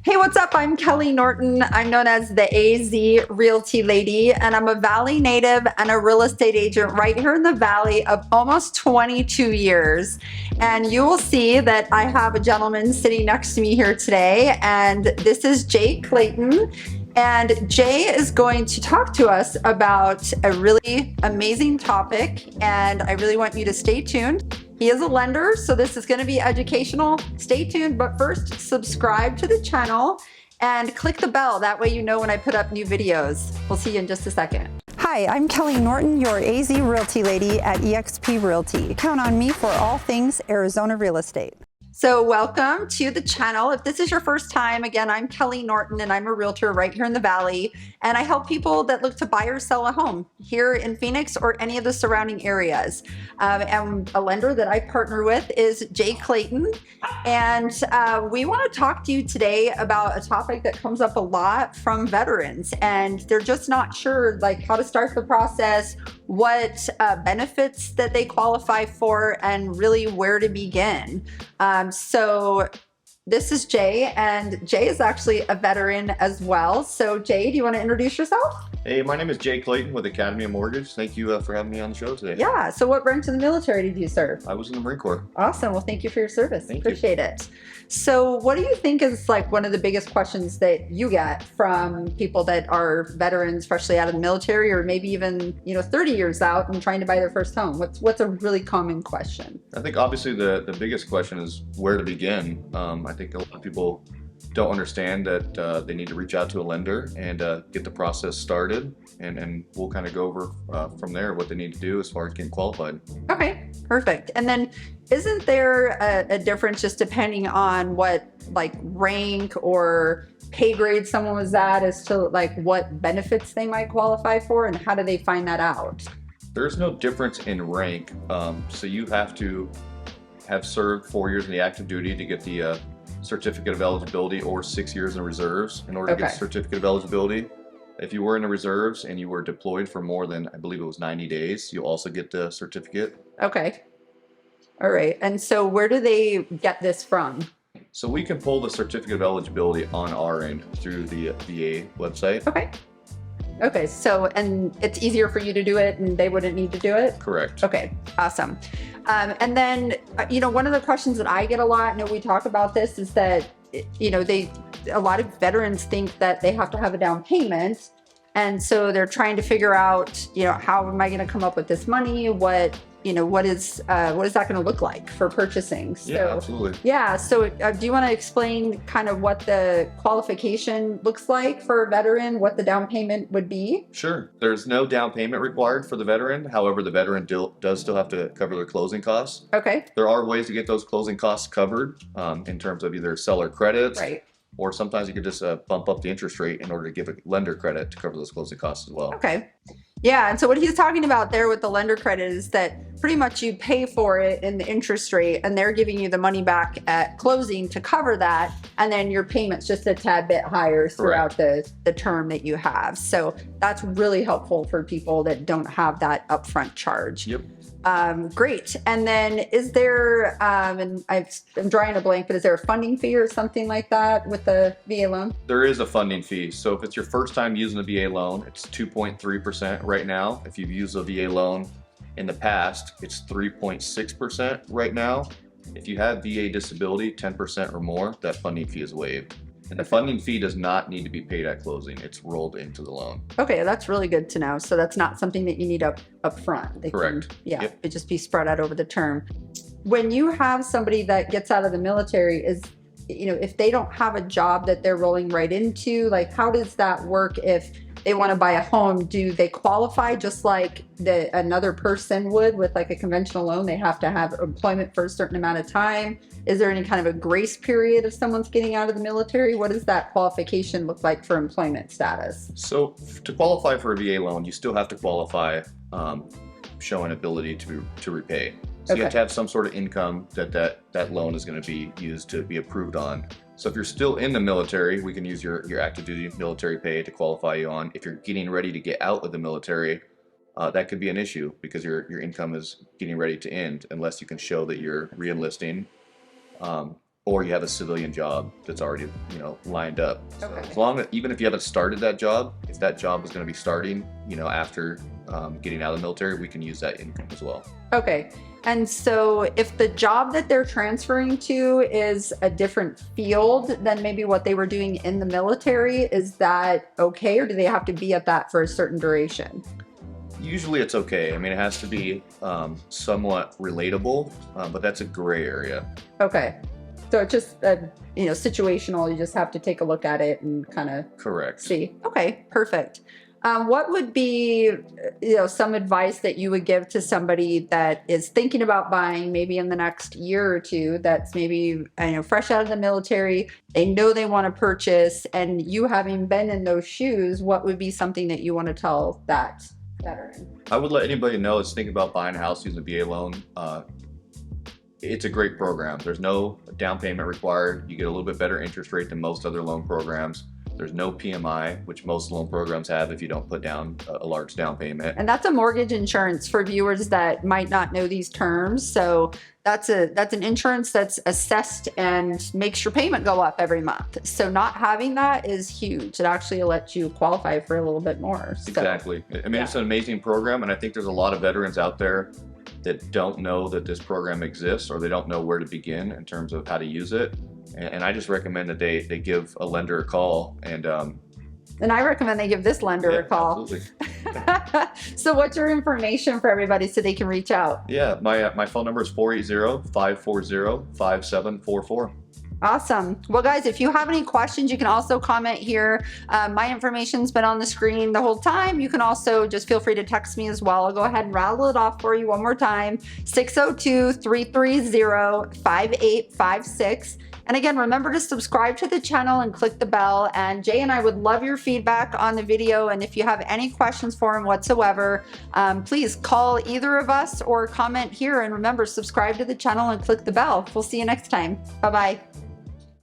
Hey, what's up? I'm Kelly Norton. I'm known as the AZ Realty Lady, and I'm a Valley native and a real estate agent right here in the Valley of almost 22 years. And you will see that I have a gentleman sitting next to me here today, and this is Jay Clayton. And Jay is going to talk to us about a really amazing topic, and I really want you to stay tuned. He is a lender, so this is going to be educational. Stay tuned, but first, subscribe to the channel and click the bell. That way you know when I put up new videos. We'll see you in just a second. Hi, I'm Kelly Norton, your AZ Realty Lady at eXp Realty. Count on me for all things Arizona real estate. So welcome to the channel. If this is your first time, again, I'm Kelly Norton and I'm a realtor right here in the Valley. And I help people that look to buy or sell a home here in Phoenix or any of the surrounding areas. And a lender that I partner with is Jay Clayton. And we want to talk to you today about a topic that comes up a lot from veterans. And they're just not sure like how to start the process, what benefits that they qualify for, and really where to begin. So this is Jay, and Jay is actually a veteran as well. So Jay, do you want to introduce yourself? Hey, my name is Jay Clayton with Academy of Mortgage. Thank you for having me on the show today. Yeah, so what branch of the military did you serve? I was in the Marine Corps. Awesome, well thank you for your service. Thank you. Appreciate it. So what do you think is like one of the biggest questions that you get from people that are veterans, freshly out of the military, or maybe even 30 years out and trying to buy their first home? What's a really common question? I think obviously the biggest question is where to begin. I think a lot of people don't understand that they need to reach out to a lender and get the process started, and we'll kind of go over from there what they need to do as far as getting qualified. Okay, perfect. And then isn't there a difference just depending on what like rank or pay grade someone was at as to like what benefits they might qualify for, and how do they find that out? There's no difference in rank, so you have to have served 4 years in the active duty to get the certificate of eligibility, or 6 years in reserves in order to get the certificate of eligibility. If you were in the reserves and you were deployed for more than, I believe it was 90 days, you'll also get the certificate. Okay. All right. And so where do they get this from? So we can pull the certificate of eligibility on our end through the VA website. Okay. Okay. So, and it's easier for you to do it and they wouldn't need to do it? Correct. Okay. Awesome. And then, one of the questions that I get a lot, and we talk about this, is that, a lot of veterans think that they have to have a down payment. And so they're trying to figure out, how am I going to come up with this money? What is that going to look like for purchasing? So, yeah, absolutely. Yeah. So do you want to explain kind of what the qualification looks like for a veteran, what the down payment would be? Sure. There's no down payment required for the veteran. However, the veteran does still have to cover their closing costs. Okay. There are ways to get those closing costs covered in terms of either seller credits, right, or sometimes you could just bump up the interest rate in order to give a lender credit to cover those closing costs as well. Okay. Yeah, and so what he's talking about there with the lender credit is that pretty much you pay for it in the interest rate, and they're giving you the money back at closing to cover that, and then your payment's just a tad bit higher throughout the term that you have. So that's really helpful for people that don't have that upfront charge. Yep. Great. And then is there, and I'm drawing a blank, but is there a funding fee or something like that with the VA loan? There is a funding fee. So if it's your first time using a VA loan, it's 2.3% right now. If you've used a VA loan in the past, it's 3.6% right now. If you have VA disability, 10% or more, that funding fee is waived. And the funding fee does not need to be paid at closing. It's rolled into the loan. Okay, that's really good to know. So that's not something that you need up front. Correct. It'd just be spread out over the term. When you have somebody that gets out of the military, if they don't have a job that they're rolling right into, like how does that work if they want to buy a home? Do they qualify just like another person would with like a conventional loan? They have to have employment for a certain amount of time. Is there any kind of a grace period if someone's getting out of the military? What does that qualification look like for employment status? So to qualify for a VA loan, you still have to qualify showing ability to repay. So you have to have some sort of income that loan is going to be used to be approved on. So if you're still in the military, we can use your active duty military pay to qualify you on. If you're getting ready to get out of the military, that could be an issue because your income is getting ready to end unless you can show that you're re-enlisting or you have a civilian job that's already, you know, lined up. So Okay. as long as, even if you haven't started that job, if that job is going to be starting, you know, after getting out of the military, we can use that income as well. Okay. And so if the job that they're transferring to is a different field than maybe what they were doing in the military, is that okay? Or do they have to be at that for a certain duration? Usually it's okay. I mean, it has to be somewhat relatable, but that's a gray area. Okay. So it's just, you know, situational. You just have to take a look at it and kind of Correct. see. Okay, perfect. What would be, you know, some advice that you would give to somebody that is thinking about buying maybe in the next year or two, that's maybe, you know, fresh out of the military, they know they want to purchase, and you having been in those shoes, what would be something that you want to tell that veteran? I would let anybody know that's thinking about buying a house using a VA loan. It's a great program. There's no down payment required. You get a little bit better interest rate than most other loan programs. There's no PMI, which most loan programs have if you don't put down a large down payment. And that's a mortgage insurance for viewers that might not know these terms. So that's an insurance that's assessed and makes your payment go up every month. So not having that is huge. It actually lets you qualify for a little bit more. So, Exactly. I mean, yeah. It's an amazing program, and I think there's a lot of veterans out there that don't know that this program exists, or they don't know where to begin in terms of how to use it. And I just recommend that they give a lender a call. And I recommend they give this lender a call. Absolutely. So what's your information for everybody so they can reach out? Yeah, my phone number is 480-540-5744. Awesome. Well, guys, if you have any questions, you can also comment here. My information's been on the screen the whole time. You can also just feel free to text me as well. I'll go ahead and rattle it off for you one more time. 602-330-5856. And again, remember to subscribe to the channel and click the bell. And Jay and I would love your feedback on the video. And if you have any questions for him whatsoever, please call either of us or comment here. And remember, subscribe to the channel and click the bell. We'll see you next time. Bye-bye.